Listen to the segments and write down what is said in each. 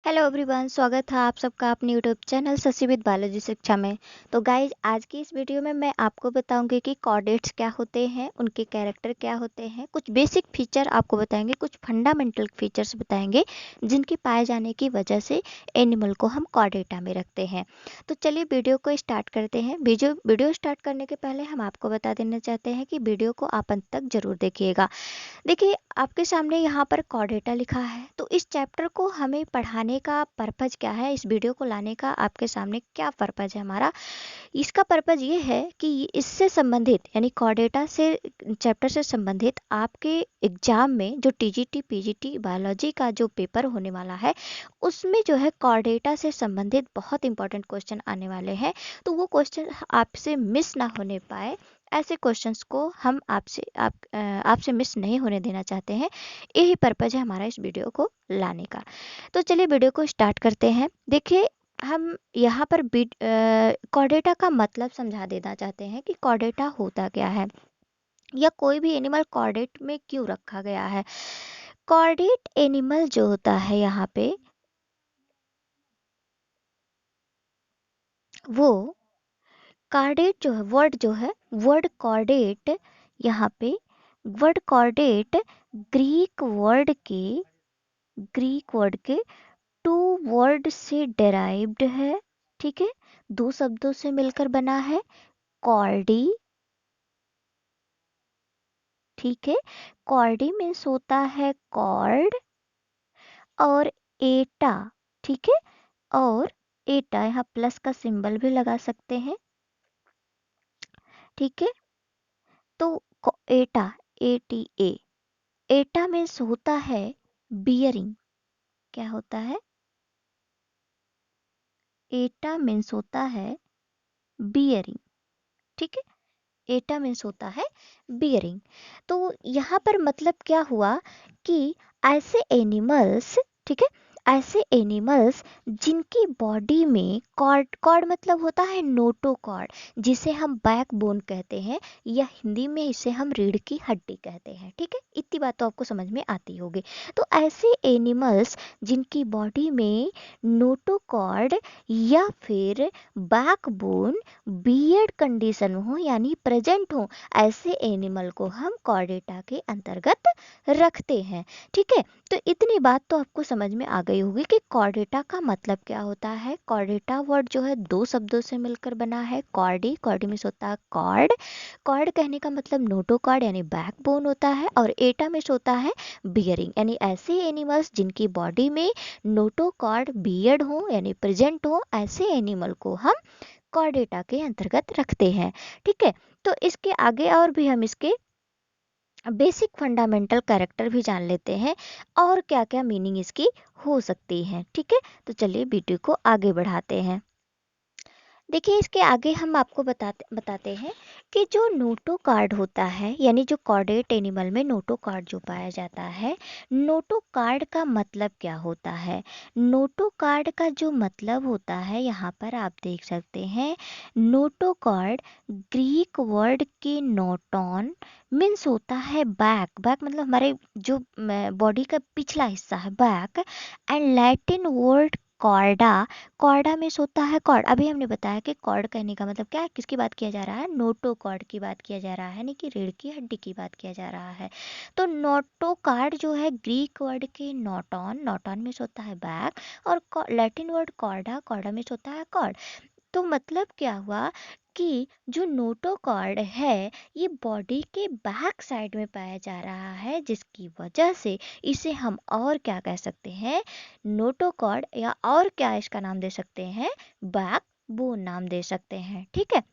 Hello everyone, स्वागत है आप सबका अपने YouTube channel Shashi with biology शिक्षा में। तो गाइज, आज की इस वीडियो में मैं आपको बताऊंगी कि कॉर्डेट्स क्या होते हैं, उनके कैरेक्टर क्या होते हैं, कुछ बेसिक फीचर आपको बताएंगे, कुछ फंडामेंटल फीचर्स बताएंगे जिनके पाए जाने की वजह से एनिमल को हम कॉर्डेटा में रखते हैं। तो चलिए वीडियो को स्टार्ट करते हैं। वीडियो स्टार्ट करने के पहले हम आपको बता देना चाहते हैं कि वीडियो को आप अंत तक जरूर देखिएगा। देखिए, आपके सामने यहाँ पर कॉर्डेटा लिखा है, तो इस चैप्टर को हमें पढ़ाने का पर्पज क्या है, इस वीडियो को लाने का आपके सामने क्या पर्पज है हमारा। इसका पर्पज ये है कि इससे संबंधित यानी कॉर्डेटा से चैप्टर से संबंधित आपके एग्जाम में जो टीजीटी पीजीटी बायोलॉजी का जो पेपर होने वाला है, उसमें जो है कॉर्डेटा से संबंधित बहुत इंपॉर्टेंट क्वेश्चन आने वाले हैं। तो वो क्वेश्चन आपसे मिस ना होने पाए, ऐसे क्वेश्चंस को हम आपसे मिस नहीं होने देना चाहते हैं। यही पर्पज है हमारा इस वीडियो को लाने का। तो चलिए वीडियो को स्टार्ट करते हैं। देखिए, हम यहाँ पर कॉर्डेटा का मतलब समझा देना चाहते हैं कि कॉर्डेटा होता क्या है, या कोई भी एनिमल कॉर्डेट में क्यों रखा गया है। कॉर्डेट एनिमल जो होता है यहाँ पे, वो कार्डेट वर्ड कॉर्डेट, यहाँ पे वर्ड कॉर्डेट ग्रीक वर्ड के टू वर्ड से डेराइव्ड है। ठीक है, दो शब्दों से मिलकर बना है। कॉर्डी, ठीक है, कॉर्डी मीन्स होता है कॉर्ड, और एटा, ठीक है, और एटा यहाँ प्लस का सिंबल भी लगा सकते हैं। ठीक है, तो एटा, ATA, एटा मीन्स होता है बियरिंग। क्या होता है? एटा मीन्स होता है बियरिंग। ठीक है, एटा मीन्स होता है बियरिंग। तो यहाँ पर मतलब क्या हुआ कि ऐसे एनिमल्स, ठीक है, ऐसे एनिमल्स जिनकी बॉडी में कॉर्ड, कॉर्ड मतलब होता है नोटोकॉर्ड, जिसे हम बैकबोन कहते हैं, या हिंदी में इसे हम रीढ़ की हड्डी कहते हैं। ठीक है, इतनी बात तो आपको समझ में आती होगी। तो ऐसे एनिमल्स जिनकी बॉडी में नोटोकॉर्ड या फिर बैकबोन बियर्ड कंडीशन में हो यानी प्रेजेंट हो, ऐसे एनिमल को हम कॉर्डेटा के अंतर्गत रखते हैं। ठीक है, तो इतनी बात तो आपको समझ में आ गई होगी कि कॉर्डेटा का मतलब क्या होता है। कॉर्डेटा वर्ड जो है दो शब्दों से मिलकर बना है। कॉर्डी, कॉर्डी मीन्स होता है कॉर्ड, कॉर्ड कहने का मतलब नोटोकॉर्ड यानी बैकबोन होता है, और एटा मीन्स होता है बियरिंग, यानी ऐसे एनिमल्स जिनकी बॉडी में नोटोकॉर्ड बियर्ड हो यानी प्रेजेंट हो, ऐसे एनिमल को हम कॉर्डेटा के अंतर्गत रखते हैं। ठीक है, तो इसके आगे और भी हम इसके बेसिक फंडामेंटल कैरेक्टर भी जान लेते हैं, और क्या क्या मीनिंग इसकी हो सकती है। ठीक है, तो चलिए वीडियो को आगे बढ़ाते हैं। देखिए, इसके आगे हम आपको बताते हैं कि जो नोटो कार्ड होता है, यानी जो कॉर्डेट एनिमल में नोटो कार्ड जो पाया जाता है, नोटो कार्ड का मतलब क्या होता है। नोटो कार्ड का जो मतलब होता है, यहाँ पर आप देख सकते हैं, नोटो कार्ड ग्रीक वर्ड के नोटॉन मीन्स होता है बैक, बैक मतलब हमारे जो बॉडी का पिछला हिस्सा है, back, and Latin word chorda, chorda में होता है कॉर्ड। अभी हमने बताया कि कॉर्ड कहने का मतलब क्या है, किसकी बात किया जा रहा है, नोटो कॉर्ड की बात किया जा रहा है, यानी कि रीढ़ की हड्डी की बात किया जा रहा है। तो नोटो कार्ड जो है ग्रीक वर्ड के नोटॉन, नोटॉन में होता है बैक, और लैटिन वर्ड कॉर्डा, कॉर्डा में होता है कॉर्ड। तो मतलब क्या हुआ कि जो नोटोकॉर्ड है, ये बॉडी के बैक साइड में पाया जा रहा है, जिसकी वजह से इसे हम और क्या कह सकते हैं, नोटोकॉर्ड, या और क्या इसका नाम दे सकते हैं, बैक बोन नाम दे सकते हैं। ठीक है,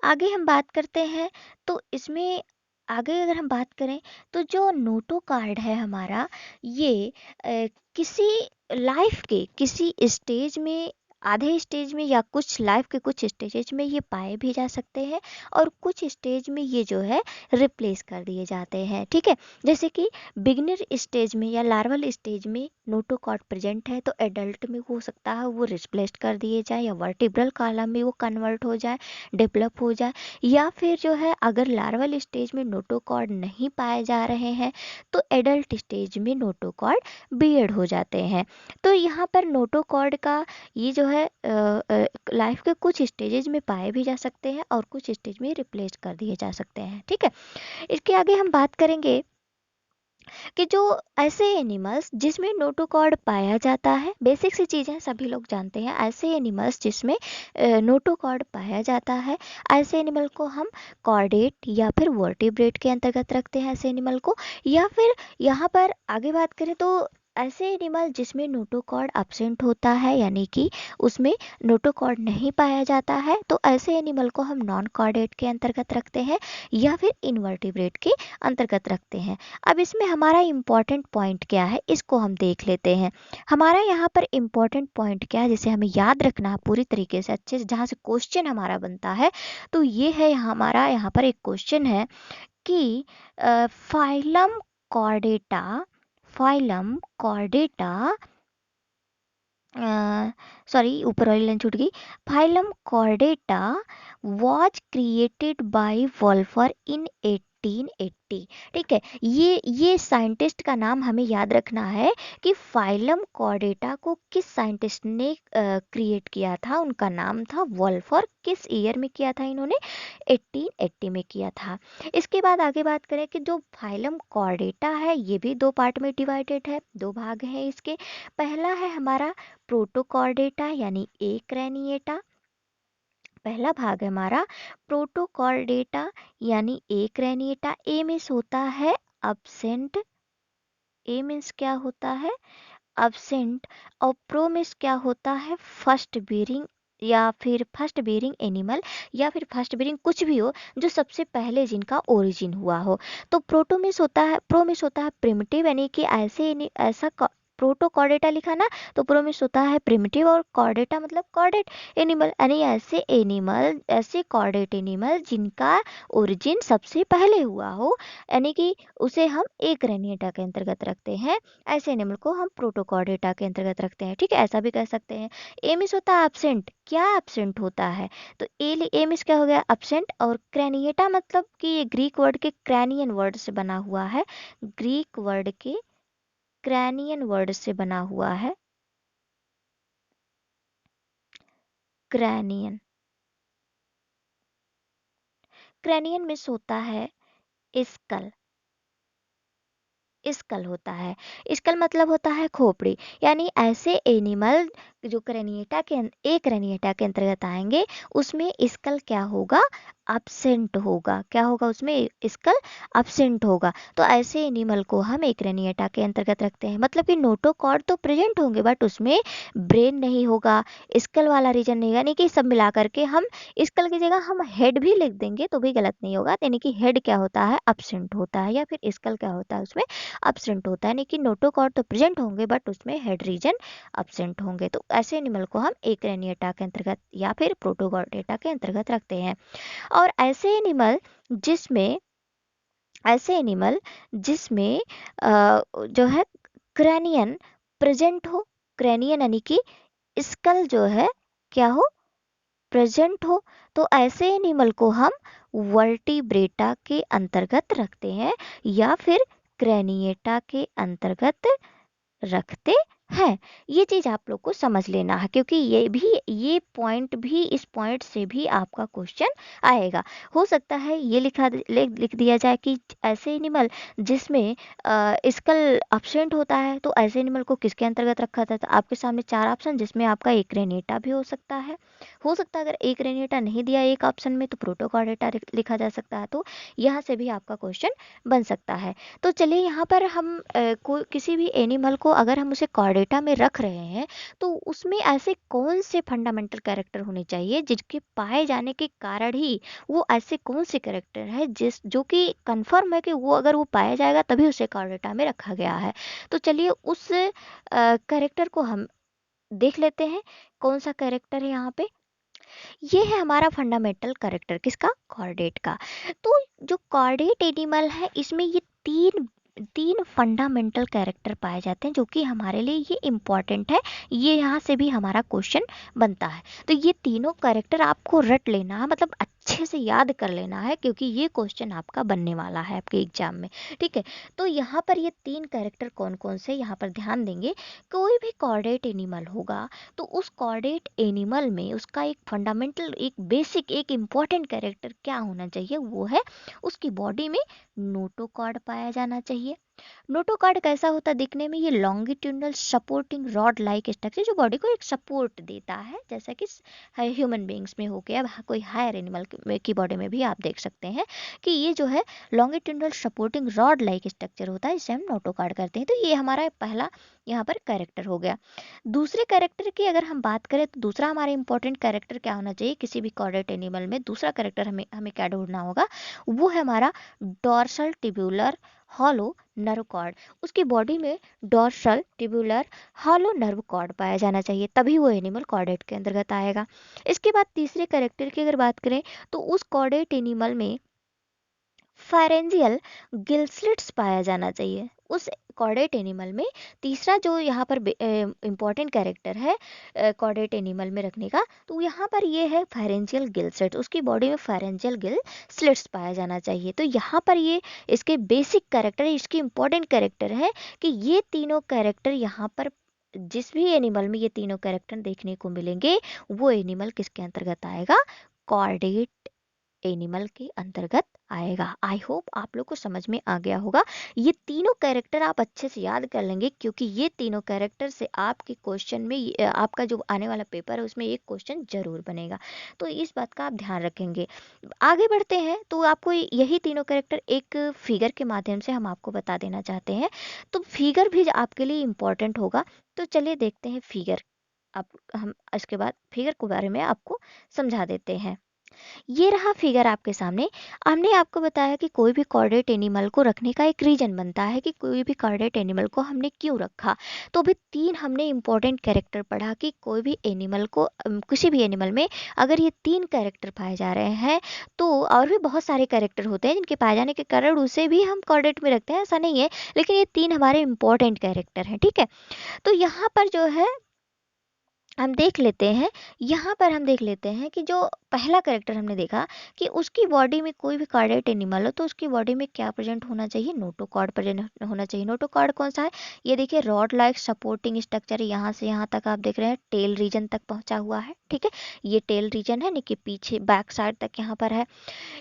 आगे हम बात करते हैं। तो इसमें आगे अगर हम बात करें, तो जो नोटो कार्ड है हमारा, ये किसी लाइफ के किसी स्टेज में आधे स्टेज में या कुछ लाइफ के कुछ स्टेजेज में ये पाए भी जा सकते हैं और कुछ स्टेज में ये जो है रिप्लेस कर दिए जाते हैं। ठीक है, जैसे कि बिगिनर स्टेज में या लार्वल स्टेज में नोटोकॉर्ड प्रेजेंट है तो एडल्ट में हो सकता है वो रिप्लेस कर दिए जाए या वर्टिब्रल कॉलम में वो कन्वर्ट हो जाए, डेवलप हो जाए, या फिर जो है अगर लार्वल स्टेज में नोटोकॉर्ड नहीं पाए जा रहे हैं तो एडल्ट स्टेज में नोटोकॉर्ड बियर्ड हो जाते हैं। तो यहाँ पर नोटोकॉर्ड का ये जो है लाइफ के कुछ स्टेजेज में पाए भी जा सकते हैं और कुछ स्टेज में रिप्लेस कर दिए जा सकते हैं। ठीक है, इसके आगे हम बात करेंगे कि जो ऐसे एनिमल्स जिसमें नोटोकॉर्ड पाया जाता है, बेसिक सी चीज़ें सभी लोग जानते हैं, ऐसे एनिमल्स जिसमें नोटोकॉर्ड पाया जाता है, ऐसे एनिमल को हम कॉर्डेट या फिर वर्टिब्रेट के अंतर्गत रखते हैं ऐसे एनिमल को। या फिर यहाँ पर आगे बात करें तो ऐसे एनिमल जिसमें नोटोकॉर्ड एब्सेंट होता है यानी कि उसमें नोटोकॉर्ड नहीं पाया जाता है तो ऐसे एनिमल को हम नॉन कॉर्डेट के अंतर्गत रखते हैं या फिर इनवर्टिब्रेट के अंतर्गत रखते हैं। अब इसमें हमारा इम्पॉर्टेंट पॉइंट क्या है इसको हम देख लेते हैं। हमारा यहाँ पर इम्पॉर्टेंट पॉइंट क्या है जिसे हमें याद रखना है पूरी तरीके से अच्छे से, जहाँ से क्वेश्चन हमारा बनता है, तो ये है हमारा यहाँ पर एक क्वेश्चन है कि phylum chordata, phylum chordata, sorry ऊपर वाली लाइन छूट गई, phylum chordata was created by Wolfer in 1880। ठीक है, ये साइंटिस्ट का नाम हमें याद रखना है कि फाइलम कॉर्डेटा को किस साइंटिस्ट ने क्रिएट किया था। उनका नाम था वोल्फर। किस ईयर में किया था इन्होंने? 1880 में किया था। इसके बाद आगे बात करें कि जो फाइलम कॉर्डेटा है ये भी दो पार्ट में डिवाइडेड है, दो भाग हैं इसके। पहला है हमारा प्रोटोकॉर्डेटा यानी एक रैनिएटा, पहला भाग है हमारा प्रोटोकॉर्डेटा यानी एक रैनिएटा। ए मीन्स होता है अब्सेंट, ए मीन्स क्या होता है? अब्सेंट। और प्रो मीन्स क्या होता है? फर्स्ट बीरिंग या फिर फर्स्ट बीरिंग एनिमल या फिर फर्स्ट बीरिंग कुछ भी हो जो सबसे पहले जिनका ओरिजिन हुआ हो। तो प्रोटोमिस होता है, प्रोमिस होता है प्रिमिटिव यानी कि ऐसा प्रोटो कॉर्डेटा लिखा ना, तो प्रोमिस होता है प्रिमिटिव और कॉर्डेटा मतलब कॉर्डेट एनिमल, यानी ऐसे एनिमल, ऐसे कॉर्डेट एनिमल जिनका ओरिजिन सबसे पहले हुआ हो, यानी कि उसे हम एक रेनिएटा के अंतर्गत रखते हैं। ऐसे एनिमल को हम प्रोटोकॉर्डेटा के अंतर्गत रखते हैं। ठीक है, ऐसा भी कह सकते हैं। एमिस होता है एब्सेंट। क्या एब्सेंट होता है? तो एमिस क्या हो गया? एब्सेंट। और क्रैनिएटा मतलब कि ये ग्रीक वर्ड के क्रैनियन वर्ड से बना हुआ है, ग्रीक वर्ड के क्रैनियन वर्ड से बना हुआ है, क्रैनियन। क्रैनियन मिस होता है स्कल, स्कल होता है। स्कल मतलब होता है खोपड़ी, यानी ऐसे एनिमल जो क्रेनिएटा के एक क्रेनिएटा के अंतर्गत आएंगे उसमें स्कल क्या होगा? एब्सेंट होगा। क्या होगा उसमें? स्कल एब्सेंट होगा। तो ऐसे एनिमल को हम एक क्रेनिएटा के अंतर्गत रखते हैं। मतलब कि नोटोकॉर्ड तो प्रेजेंट होंगे बट उसमें ब्रेन नहीं होगा, स्कल वाला रीजन नहीं, यानी कि सब मिला करके हम स्कल की जगह हम हेड भी लिख देंगे तो भी गलत नहीं होगा, यानी कि हेड क्या होता है? एब्सेंट होता है, या फिर स्कल क्या होता है? उसमें एब्सेंट होता है। यानी कि नोटोकॉर्ड तो प्रेजेंट होंगे बट उसमें हेड रीजन एब्सेंट होंगे। तो ऐसे एनिमल को हम एक रेनिएटा के अंतर्गत या फिर प्रोटोकॉर्डेटा के अंतर्गत रखते हैं। और ऐसे एनिमल जिसमें, ऐसे एनिमल जिसमें जो है क्रैनियन प्रेजेंट हो, क्रैनियन यानी कि स्कल जो है क्या हो? प्रेजेंट हो, तो ऐसे एनिमल को हम वर्टिब्रेटा के अंतर्गत रखते हैं या फिर क्रैनिएटा के अंतर्गत रखते हैं। ये चीज आप लोग को समझ लेना है क्योंकि ये पॉइंट भी, इस पॉइंट से भी आपका क्वेश्चन आएगा। हो सकता है ये लिख दिया जाए कि ऐसे एनिमल जिसमें स्कल एब्सेंट होता है तो ऐसे एनिमल को किसके अंतर्गत रखा जाता है? आपके सामने चार ऑप्शन जिसमें आपका एक रेनेटा भी हो सकता है। हो सकता है अगर एक रेनेटा नहीं दिया एक ऑप्शन में तो प्रोटोकॉर्डेटा लिखा जा सकता है। तो यहाँ से भी आपका क्वेश्चन बन सकता है। तो चलिए यहाँ पर हम किसी भी एनिमल को अगर हम उसे कॉर्डेटा में रख रहे हैं तो उसमें ऐसे कौन से फंडामेंटल कैरेक्टर होने चाहिए जिसके पाए जाने के कारण ही वो ऐसे कौन से कैरेक्टर है जिस जो कि कंफर्म है कि वो अगर वो पाया जाएगा तभी उसे कॉर्डेटा में रखा गया है। तो चलिए उस कैरेक्टर को हम देख लेते हैं कौन सा कैरेक्टर है यहाँ पे। ये है हमारा फंडामेंटल कैरेक्टर, किसका? कॉर्डेट का। तो जो कॉर्डेट एनिमल है इसमें ये तीन तीन फंडामेंटल कैरेक्टर पाए जाते हैं जो कि हमारे लिए ये इम्पॉर्टेंट है। ये यहाँ से भी हमारा क्वेश्चन बनता है। तो ये तीनों कैरेक्टर आपको रट लेना है, मतलब अच्छे से याद कर लेना है, क्योंकि ये क्वेश्चन आपका बनने वाला है आपके एग्जाम में। ठीक है, तो यहाँ पर ये तीन कैरेक्टर कौन कौन से यहाँ पर ध्यान देंगे। कोई भी कॉर्डेट एनिमल होगा तो उस कॉर्डेट एनिमल में उसका एक फंडामेंटल, एक बेसिक, एक इम्पॉर्टेंट कैरेक्टर क्या होना चाहिए, वो है उसकी बॉडी में नोटोकॉर्ड पाया जाना चाहिए। नोटोकॉर्ड कैसा होता है दिखने में? ये longitudinal supporting rod like structure जो बॉडी को एक सपोर्ट देता है, जैसा कि ह्यूमन बींग्स में हो गया, कोई हायर एनिमल की बॉडी में भी आप देख सकते हैं कि ये जो है longitudinal supporting rod like structure होता है, इसे हम नोटोकॉर्ड करते हैं। तो ये हमारा पहला यहाँ पर कैरेक्टर हो गया। दूसरे कैरेक्टर की अगर हम बात करें तो दूसरा हमारा इंपॉर्टेंट कैरेक्टर क्या होना चाहिए किसी भी कॉर्डेट एनिमल में? दूसरा कैरेक्टर हमें हमें क्या ढूंढना होगा? वो है हमारा dorsal tubular hollow nerve cord. उसकी बॉडी में dorsal tubular hollow nerve cord पाया जाना चाहिए, तभी वो एनिमल कॉर्डेट के अंतर्गत आएगा। इसके बाद तीसरे कैरेक्टर की अगर बात करें तो उस कॉर्डेट एनिमल में फारेंजियल गिलस्लिट्स पाया जाना चाहिए। उस कॉर्डेट एनिमल में तीसरा जो यहाँ पर इम्पॉर्टेंट कैरेक्टर है कॉर्डेट एनिमल में रखने का, तो यहाँ पर ये है फारेंजियल गिल स्लिट्स। उसकी बॉडी में फारेंजियल गिल स्लिट्स पाया जाना चाहिए। तो यहाँ पर ये इसके बेसिक कैरेक्टर, इसके इम्पॉर्टेंट कैरेक्टर है कि ये तीनों कैरेक्टर यहाँ पर जिस भी एनिमल में ये तीनों कैरेक्टर देखने को मिलेंगे वो एनिमल किसके अंतर्गत आएगा? कॉर्डेट एनिमल के अंतर्गत आएगा। आई होप आप लोग को समझ में आ गया होगा। ये तीनों कैरेक्टर आप अच्छे से याद कर लेंगे, क्योंकि ये तीनों कैरेक्टर से आपके क्वेश्चन में आपका जो आने वाला पेपर है उसमें एक क्वेश्चन जरूर बनेगा। तो इस बात का आप ध्यान रखेंगे। आगे बढ़ते हैं तो आपको यही तीनों कैरेक्टर एक फिगर के माध्यम से हम आपको बता देना चाहते हैं। तो फिगर भी आपके लिए इम्पोर्टेंट होगा। तो चलिए देखते हैं फिगर। आप हम इसके बाद फिगर के बारे में आपको समझा देते हैं। ये रहा फिगर आपके सामने। हमने आपको बताया कि कोई भी कॉर्डेट एनिमल को रखने का एक रीजन बनता है कि कोई भी कॉर्डेट एनिमल को हमने क्यों रखा। तो अभी तीन हमने इंपॉर्टेंट कैरेक्टर पढ़ा कि कोई भी एनिमल को किसी भी एनिमल में अगर ये तीन कैरेक्टर पाए जा रहे हैं, तो और भी बहुत सारे कैरेक्टर होते हैं जिनके पाए जाने के कारण उसे भी हम कॉर्डेट में रखते हैं, ऐसा नहीं है, लेकिन ये तीन हमारे इंपॉर्टेंट कैरेक्टर हैं। ठीक है, तो यहाँ पर जो है हम देख लेते हैं, यहाँ पर हम देख लेते हैं कि जो पहला कैरेक्टर हमने देखा कि उसकी बॉडी में कोई भी कार्डेट एनिमल हो तो उसकी बॉडी में क्या प्रेजेंट होना चाहिए? नोटोकॉर्ड प्रेजेंट होना चाहिए। नोटोकॉर्ड कौन सा है? ये देखिए रॉड लाइक सपोर्टिंग स्ट्रक्चर, यहाँ से यहाँ तक आप देख रहे हैं टेल रीजन तक पहुंचा हुआ है। ठीक है, ये टेल रीजन है, नहीं कि पीछे बैक साइड तक यहाँ पर है।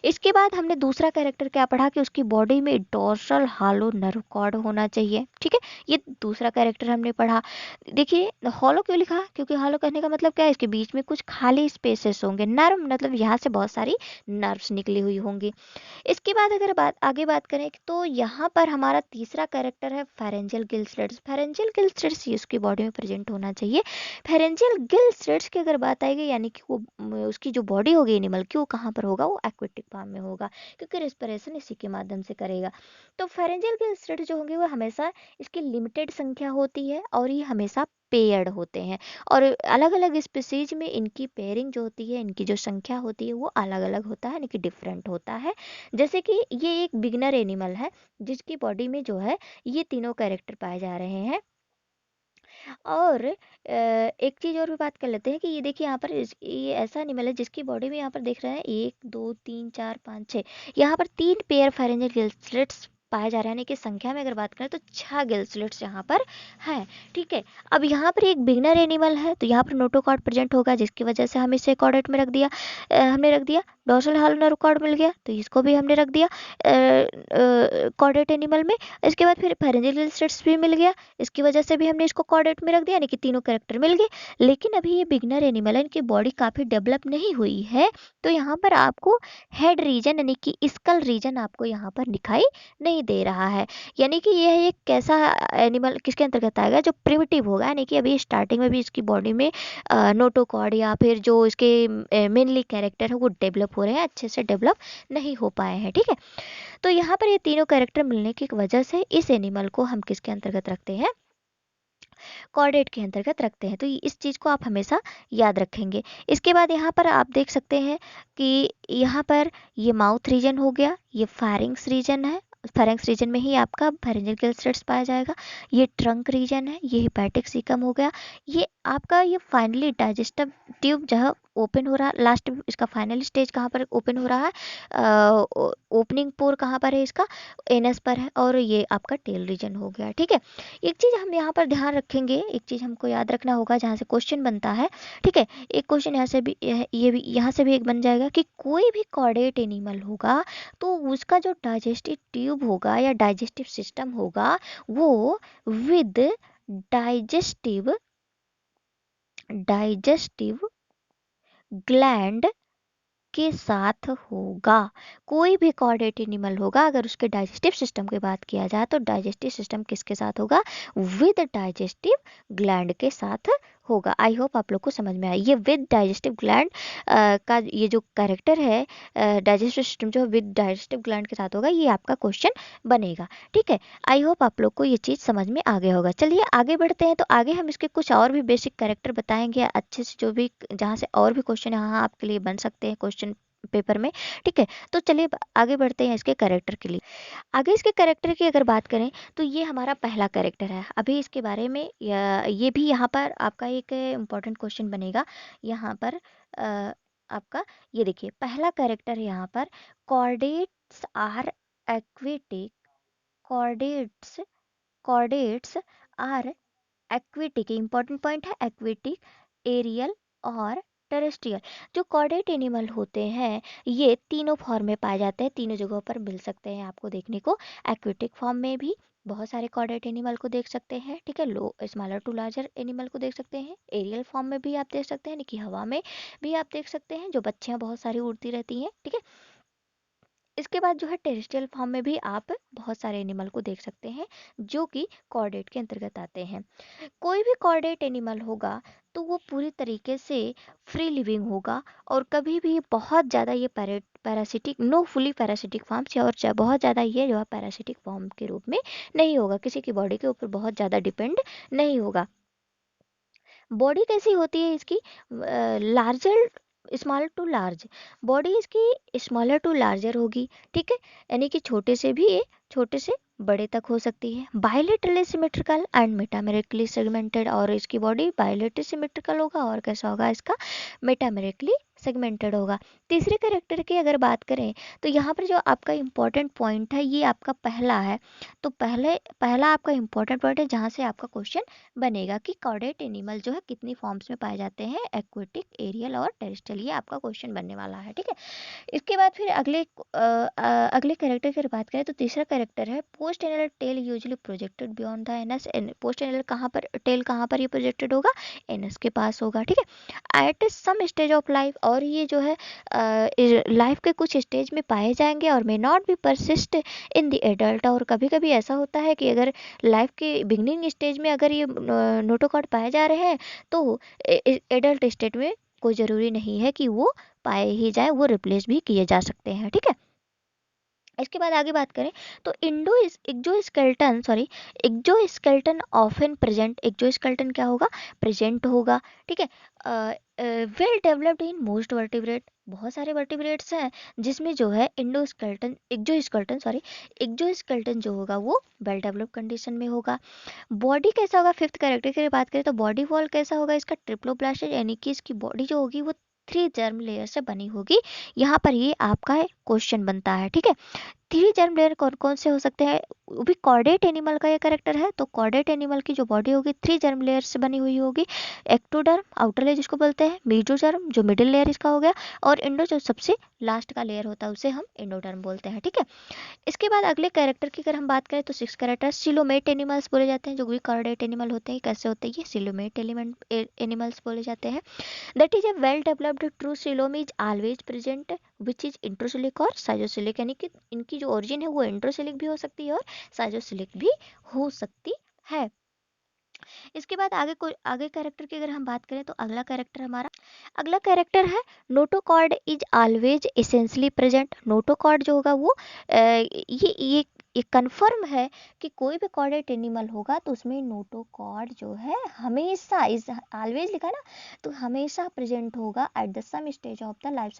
इसके बाद हमने दूसरा कैरेक्टर क्या पढ़ा कि उसकी बॉडी में डोर्सल हालो नर्व कॉर्ड होना चाहिए। ठीक है, ये दूसरा कैरेक्टर हमने पढ़ा। देखिए हॉलो क्यों लिखा? क्योंकि हॉलो कहने का मतलब क्या है, इसके बीच में कुछ खाली स्पेसेस होंगे। नर्व मतलब यहाँ से बहुत सारी नर्व्स निकली हुई होंगी। इसके बाद अगर आगे बात करें तो यहाँ पर हमारा तीसरा कैरेक्टर है pharyngeal gill slits. Pharyngeal gill slits उसकी बॉडी में प्रेजेंट होना चाहिए। फेरेंजियल गिल स्लिट्स की अगर बात आएगी, यानी कि वो उसकी जो बॉडी होगी एनिमल की, वो कहाँ पर होगा? वो एक्वेटिक फॉर्म में होगा, क्योंकि रेस्पिरेशन इसी के माध्यम से करेगा। तो फेरेंजियल गिल स्लिट्स जो होंगे वो हमेशा, इसकी लिमिटेड संख्या होती है और ये हमेशा पेयर्ड होते हैं, और अलग अलग स्पीसीज में इनकी पेयरिंग जो होती है, इनकी जो संख्या होती है वो अलग अलग होता है, यानी कि डिफरेंट होता है। जैसे कि ये एक बिगनर एनिमल है जिसकी बॉडी में जो है ये तीनों कैरेक्टर पाए जा रहे हैं। और एक चीज और भी बात कर लेते हैं कि ये देखिए यहाँ पर ये ऐसा एनिमल है जिसकी बॉडी में यहाँ पर देख रहे हैं 1 2 3 4 5 6, यहाँ पर 3 पेयर फेरेंजियल गिल स्लिट्स पाए जा रहे हैं, यानी कि संख्या में अगर बात करें तो 6 गिल स्लिट्स यहाँ पर है। ठीक है, अब यहाँ पर एक बिगनर एनिमल है तो यहाँ पर नोटोकॉर्ड प्रेजेंट होगा, जिसकी वजह से हम इसे कॉर्डेट में रख दिया। हमने रख दिया। डोर्सल हालो कॉर्ड मिल गया तो इसको भी हमने रख दिया कॉर्डेट एनिमल में। इसके बाद फिर फेरेंजियल गिल स्लिट्स भी मिल गया, इसकी वजह से भी हमने इसको कॉर्डेट में रख दिया, यानी कि तीनों कैरेक्टर मिल गए। लेकिन अभी ये बिगनर एनिमल है, इनकी बॉडी काफ़ी डेवलप नहीं हुई है, तो यहाँ पर आपको हेड रीजन यानी कि स्कल रीजन आपको यहाँ पर दिखाई नहीं दे रहा है। यानी कि यह एक कैसा एनिमल किसके अंतर्गत आएगा? जो प्रिमिटिव होगा, यानी कि अभी स्टार्टिंग में भी इसकी बॉडी में नोटोकॉर्ड या फिर जो इसके मेनली कैरेक्टर है वो डेवलप हो रहे हैं, अच्छे से डेवलप नहीं हो पाए हैं। ठीक है, तो यहाँ पर ये तीनों कैरेक्टर मिलने की वजह से इस एनिमल को हम किसके अंतर्गत रखते हैं? कॉर्डेट के अंतर्गत रखते हैं। तो इस चीज़ को आप हमेशा याद रखेंगे। इसके बाद यहाँ पर आप देख सकते हैं कि यहाँ पर ये माउथ रीजन हो गया, ये फारिंग्स रीजन है, फारिंग्स रीजन में ही आपका फेरेंजियल गैस्ट्रेट्स पाया जाएगा। ये ट्रंक रीजन है, ये हिपैटिक सीकम हो गया। ये आपका ये फाइनली डाइजेस्टिव ट्यूब जहाँ ओपन हो रहा है, लास्ट इसका फाइनल स्टेज कहाँ पर ओपन हो रहा है, ओपनिंग पोर कहाँ पर है इसका, एनस पर है, और ये आपका टेल रीजन हो गया। ठीक है, एक चीज़ हम यहाँ पर ध्यान रखेंगे, एक चीज़ हमको याद रखना होगा जहाँ से क्वेश्चन बनता है। ठीक है, एक क्वेश्चन यहाँ से भी, ये भी यहाँ से भी एक बन जाएगा कि कोई भी कॉर्डेट एनिमल होगा तो उसका जो डाइजेस्टिव ट्यूब होगा या डाइजेस्टिव सिस्टम होगा वो विद डाइजेस्टिव डाइजेस्टिव ग्लैंड के साथ होगा। कोई भी कॉर्डेट एनिमल होगा, अगर उसके डाइजेस्टिव सिस्टम की बात किया जाए तो डाइजेस्टिव सिस्टम किसके साथ होगा, विद डाइजेस्टिव ग्लैंड के साथ होगा। आई होप आप लोग को समझ में आया। ये विद डाइजेस्टिव ग्लैंड का ये जो कैरेक्टर है, डाइजेस्टिव सिस्टम जो विद डाइजेस्टिव ग्लैंड के साथ होगा, ये आपका क्वेश्चन बनेगा। ठीक है, आई होप आप लोग को ये चीज़ समझ में आ गया होगा। चलिए आगे बढ़ते हैं। तो आगे हम इसके कुछ और भी बेसिक कैरेक्टर बताएंगे अच्छे से, जो भी जहाँ से और भी क्वेश्चन यहाँ आपके लिए बन सकते हैं क्वेश्चन पेपर में। ठीक है, तो चलिए आगे बढ़ते हैं इसके कैरेक्टर के लिए। आगे इसके कैरेक्टर की अगर बात करें तो ये हमारा पहला कैरेक्टर है। अभी इसके बारे में ये भी यहाँ पर आपका एक इम्पोर्टेंट क्वेश्चन बनेगा। यहाँ पर आपका ये देखिए पहला कैरेक्टर है यहाँ पर, chordates are aquatic, chordates chordates are aquatic, important point है एक्वेटिक, एरियल और टेरेस्ट्रियल। जो कॉर्डेट एनिमल होते हैं ये तीनों फॉर्म में पाए जाते हैं, तीनों जगहों पर मिल सकते हैं आपको देखने को। एक्वेटिक फॉर्म में भी बहुत सारे कॉर्डेट एनिमल को देख सकते हैं। ठीक है, लो स्मॉलर टू लार्जर एनिमल को देख सकते हैं। एरियल फॉर्म में भी आप देख सकते हैं, यानी कि हवा में भी आप देख सकते हैं, जो बच्चियां बहुत सारी उड़ती रहती हैं। ठीक है, इसके बाद जो है टेरेस्ट्रियल फॉर्म में भी आप बहुत सारे एनिमल को देख सकते हैं जो कि कॉर्डेट के अंतर्गत आते हैं। कोई भी कॉर्डेट एनिमल होगा तो वो पूरी तरीके से फ्री लिविंग होगा, और कभी भी बहुत ज़्यादा ये parasitic, no fully parasitic form से, और बहुत ज़्यादा ये जो है पैरासिटिक फॉर्म के रूप में नहीं होगा, किसी की बॉडी के ऊपर बहुत ज़्यादा डिपेंड नहीं होगा। बॉडी कैसी होती है इसकी, larger small to large, body इसकी स्मॉलर टू लार्जर होगी। ठीक है, यानी कि छोटे से भी ये छोटे से बड़े तक हो सकती है। Bilaterally symmetrical and metamerically segmented, और इसकी बॉडी बायलेटरली सिमेट्रिकल होगा और कैसा होगा इसका, मेटामेरिकली सेगमेंटेड होगा। तीसरे कैरेक्टर की अगर बात करें तो यहाँ पर जो आपका इम्पोर्टेंट पॉइंट है ये आपका पहला है। तो पहला आपका इम्पोर्टेंट पॉइंट है जहाँ से आपका क्वेश्चन बनेगा कि कॉर्डेट एनिमल जो है कितनी फॉर्म्स में पाए जाते हैं, एक्वेटिक, एरियल और टेरेस्ट्रियल। ये आपका क्वेश्चन बनने वाला है। ठीक है, इसके बाद फिर अगले कैरेक्टर की बात करें तो तीसरा कैरेक्टर है post anal tail usually projected beyond the anus. Post anal कहाँ पर, टेल कहाँ पर ये प्रोजेक्टेड होगा, एनस के पास होगा। ठीक है, at some stage of life, और ये जो है लाइफ के कुछ स्टेज में पाए जाएंगे और may not be persist in the adult. और कभी कभी ऐसा होता है कि अगर लाइफ के बिगनिंग स्टेज में अगर ये नोटोकॉर्ड पाए जा रहे हैं तो एडल्ट स्टेट में कोई ज़रूरी नहीं है कि वो पाए ही जाए, वो रिप्लेस भी किए जा सकते हैं। ठीक है, इसके बाद आगे बात करें तो exoskeleton, sorry, exoskeleton often present, exoskeleton क्या होगा, प्रेजेंट होगा। ठीक है, well developed in most vertebrate, बहुत सारे वर्टिब्रेट्स हैं जिसमें जो है एक्जोस्केलेटन जो होगा वो वेल डेवलप्ड कंडीशन में होगा। बॉडी कैसा होगा, फिफ्थ कैरेक्टर की बात करें तो बॉडी वॉल कैसा होगा इसका, ट्रिप्लोब्लास्टिक, यानी कि इसकी बॉडी जो होगी वो 3 जर्म लेयर से बनी होगी। यहाँ पर ये आपका क्वेश्चन बनता है। ठीक है, 3 जर्म लेयर कौन कौन से हो सकते हैं, वो भी कॉर्डेट एनिमल का ये कैरेक्टर है। तो कॉर्डेट एनिमल की जो बॉडी होगी 3 जर्म लेयर से बनी हुई होगी। एक्टोडर्म आउटर लेयर जिसको बोलते हैं, मेसोडर्म जो मिडिल लेयर इसका हो गया, और इंडो जो सबसे लास्ट का लेयर होता है उसे हम एंडोडर्म बोलते हैं। ठीक है, इसके बाद अगले कैरेक्टर की अगर हम बात करें तो 6 कैरेक्टर सिलोमेट एनिमल्स बोले जाते हैं, जो भी कॉर्डेट एनिमल होते हैं। कैसे होते हैं ये सिलोमेट एनिमल्स बोले जाते हैं। That is a well developed true coelom is always present which is enterocoelic और साइजोसिलिक, यानी कि इनकी जो ओरिजिन है वो इंट्रोसिलिक भी हो सकती है और साइजोसिलिक भी हो सकती है। इसके बाद आगे कैरेक्टर की अगर हम बात करें तो अगला कैरेक्टर है notochord is always essentially present. Notochord जो होगा वो ये ये कन्फर्म है कि कोई भी कॉर्डेट एनिमल होगा तो उसमें नोटोकॉर्ड जो है हमेशा इज ऑलवेज लिखा ना, तो हमेशा प्रेजेंट होगा at the some stage of the life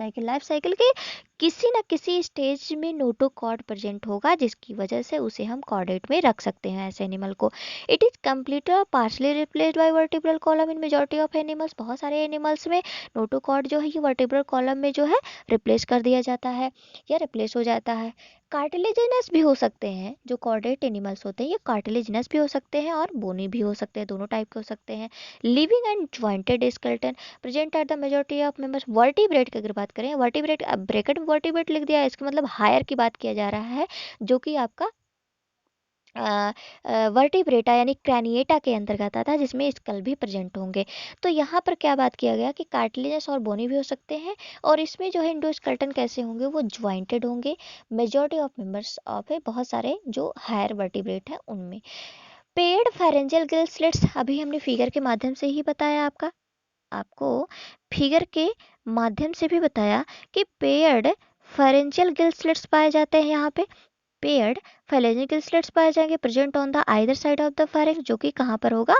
cycle के किसी न किसी स्टेज में नोटोकॉर्ड प्रेजेंट होगा, जिसकी वजह से उसे हम कॉर्डेट में रख सकते हैं ऐसे एनिमल को। इट इज कंप्लीट और partially replaced by vertebral column in majority of animals. बहुत सारे एनिमल्स में नोटोकॉर्ड जो है ये वर्टिब्रल कॉलम में जो है रिप्लेस कर दिया जाता है या रिप्लेस हो जाता है। कार्टिलेजिनस भी हो सकते हैं, जो कॉर्डेट एनिमल्स होते हैं ये कार्टिलेजिनस भी हो सकते हैं और बोनी भी हो सकते हैं, दोनों टाइप के हो सकते हैं। Living and jointed skeleton present at the majority of members. Vertebrate की अगर बात करें, वर्टिब्रेट ब्रैकेट में वर्टिब्रेट लिख दिया है, इसका मतलब हायर की बात किया जा रहा है, जो कि आपका वर्टिब्रेटा यानी क्रैनिएटा के अंतर्गत आता है, जिसमें स्कल भी प्रेजेंट होंगे। तो यहाँ पर क्या बात किया गया कि कार्टिलेजस और बोनी भी हो सकते हैं, और इसमें जो है इंडोस्केलेटन कैसे होंगे, वो ज्वाइंटेड होंगे। मेजॉरिटी ऑफ मेंबर्स ऑफ है, बहुत सारे जो हायर वर्टिब्रेट हैं उनमें। पेड फेरेंजियल गिल स्लिट्स अभी हमने फिगर के माध्यम से ही बताया, आपको फिगर के माध्यम से भी बताया कि पेयर्ड फेरेंजियल गिल स्लिट्स पाए जाते हैं। यहाँ पे पेयर्ड फेरेंजियल स्लिट्स पाए जाएंगे present on the either side of the pharynx, जो कि कहाँ पर होगा,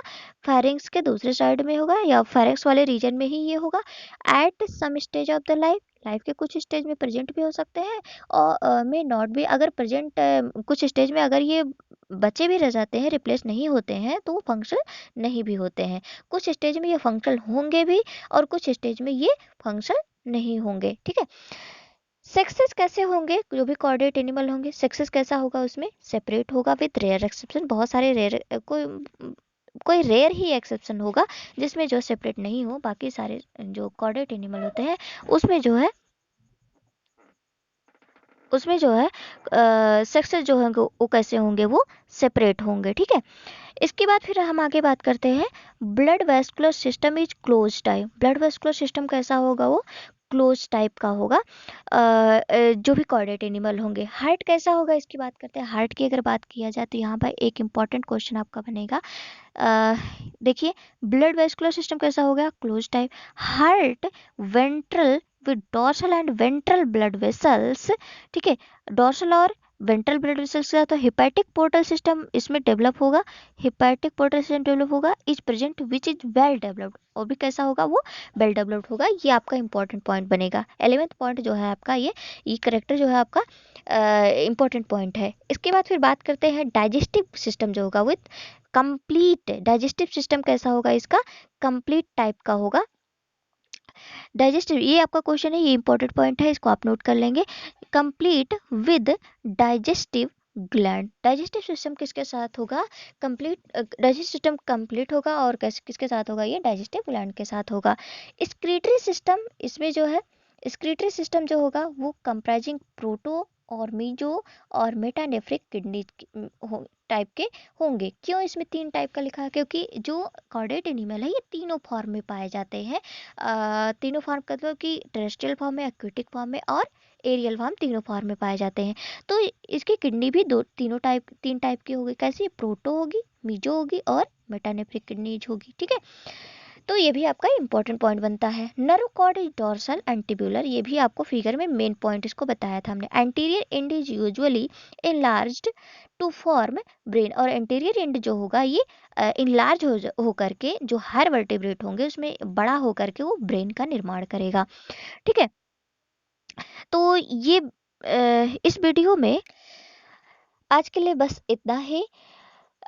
फेरिंक्स के दूसरे साइड में होगा या फेरिंक्स वाले रीजन में ही ये होगा। At some stage of the life के कुछ स्टेज में प्रेजेंट भी हो सकते हैं और मे नॉट भी। अगर प्रेजेंट कुछ स्टेज में अगर ये बचे भी रह जाते हैं, रिप्लेस नहीं होते हैं, तो वो फंक्शन नहीं भी होते हैं। कुछ स्टेज में ये फंक्शन होंगे भी और कुछ स्टेज में ये फंक्शन नहीं होंगे, ठीक है। सेक्सेस कैसे होंगे, जो भी कॉर्डेट एनिमल होंगे सेक्सेस कैसा होगा, उसमें सेपरेट होगा विद रेयर एक्सेप्शन। बहुत सारे रेयर कोई रेयर ही एक्सेप्शन होगा जिसमें जो सेपरेट नहीं हो, बाकी सारे जो कॉर्डेट एनिमल होते हैं उसमें जो है सेक्सेस जो होंगे वो कैसे होंगे, वो सेपरेट होंगे, ठीक है। इसके बाद फिर हम आगे बात करते हैं blood vascular system is close type. Blood vascular system कैसा होगा, वो क्लोज टाइप का होगा जो भी कॉर्डेट एनिमल होंगे। हार्ट कैसा होगा, इसकी बात करते हैं। हार्ट की अगर बात किया जाए तो यहाँ पर एक इंपॉर्टेंट क्वेश्चन आपका बनेगा। देखिए ब्लड वेस्कुलर सिस्टम कैसा होगा, close type. Heart ventral with dorsal and ventral blood vessels, ठीक है। डॉर्सल और वेंट्रल ब्लड वेसल्स का तो हिपैटिक पोर्टल सिस्टम इसमें डेवलप होगा। हिपैटिक पोर्टल सिस्टम डेवलप होगा is present which is well developed, और भी कैसा होगा, वो वेल डेवलप्ड होगा। ये आपका इंपॉर्टेंट पॉइंट बनेगा। 11th पॉइंट जो है आपका ये करेक्टर जो है आपका इंपॉर्टेंट पॉइंट है। इसके बाद फिर बात करते हैं डाइजेस्टिव सिस्टम जो होगा विथ कंप्लीट। डाइजेस्टिव सिस्टम कैसा होगा, इसका कंप्लीट टाइप का होगा। डाइजेस्टिव, ये आपका क्वेश्चन है, ये इंपॉर्टेंट पॉइंट है, इसको आप नोट कर लेंगे। Complete with digestive gland. Digestive system किसके साथ होगा, कंप्लीट डाइजेस्टिव सिस्टम कंप्लीट होगा, और किसके साथ होगा, ये डाइजेस्टिव ग्लैंड के साथ होगा। स्क्रीटरी सिस्टम, इसमें जो है स्क्रीटरी सिस्टम जो होगा वो कंप्राइजिंग प्रोटो और मीजो और मेटानेफ्रिक किडनी टाइप के होंगे। क्यों इसमें 3 टाइप का लिखा है, क्योंकि जो कॉर्डेट एनिमल है ये तीनों फॉर्म में पाए जाते हैं। तीनों फॉर्म मतलब कि टेरेस्ट्रियल फॉर्म में, एक्वेटिक फॉर्म में और एरियल फॉर्म, तीनों फॉर्म में पाए जाते हैं। तो इसकी किडनी भी तीन टाइप की होगी। कैसी, प्रोटो होगी, मीजो होगी और मेटानेफ्रिक किडनीज होगी, ठीक है। तो ये भी आपका इंपॉर्टेंट पॉइंट बनता है। Nerve cord is dorsal and tubular, ये भी आपको फिगर में मेन पॉइंट इसको बताया था हमने। Anterior end is usually enlarged to form brain, और एंटीरियर एंड जो होगा ये इनलार्ज हो करके जो हायर वर्टिब्रेट होंगे उसमें बड़ा हो करके वो ब्रेन का निर्माण करेगा, ठीक है। तो ये इस वीडियो में आज के लिए बस इतना ही।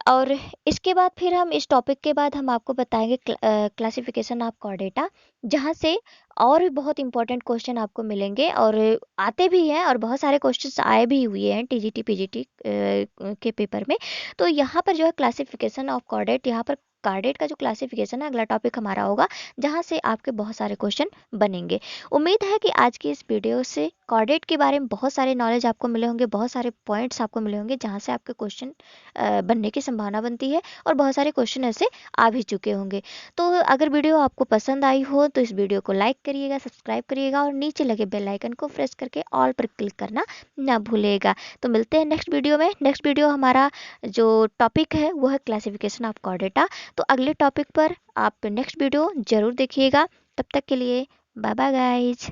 और इसके बाद फिर हम इस टॉपिक के बाद हम आपको बताएंगे क्लासिफिकेशन ऑफ कॉर्डेटा, जहाँ से और भी बहुत इंपॉर्टेंट क्वेश्चन आपको मिलेंगे और आते भी हैं, और बहुत सारे क्वेश्चंस आए भी हुए हैं टीजीटी पीजीटी के पेपर में। तो यहाँ पर जो है क्लासिफिकेशन ऑफ कॉर्डेट, यहाँ पर कार्डेट का जो क्लासिफिकेशन है अगला टॉपिक हमारा होगा, जहाँ से आपके बहुत सारे क्वेश्चन बनेंगे। उम्मीद है कि आज की इस वीडियो से कॉर्डेट के बारे में बहुत सारे नॉलेज आपको मिले होंगे, बहुत सारे पॉइंट्स आपको मिले होंगे जहाँ से आपके क्वेश्चन बनने की संभावना बनती है, और बहुत सारे क्वेश्चन ऐसे आ भी चुके होंगे। तो अगर वीडियो आपको पसंद आई हो तो इस वीडियो को लाइक करिएगा, सब्सक्राइब करिएगा और नीचे लगे बेल आइकन को प्रेस करके ऑल पर क्लिक करना ना भूलिएगा। तो मिलते हैं नेक्स्ट वीडियो में। नेक्स्ट वीडियो हमारा जो टॉपिक है वो है क्लासिफिकेशन ऑफ कॉर्डेटा। तो अगले टॉपिक पर आप नेक्स्ट वीडियो जरूर देखिएगा। तब तक के लिए बाय बाय गाइज।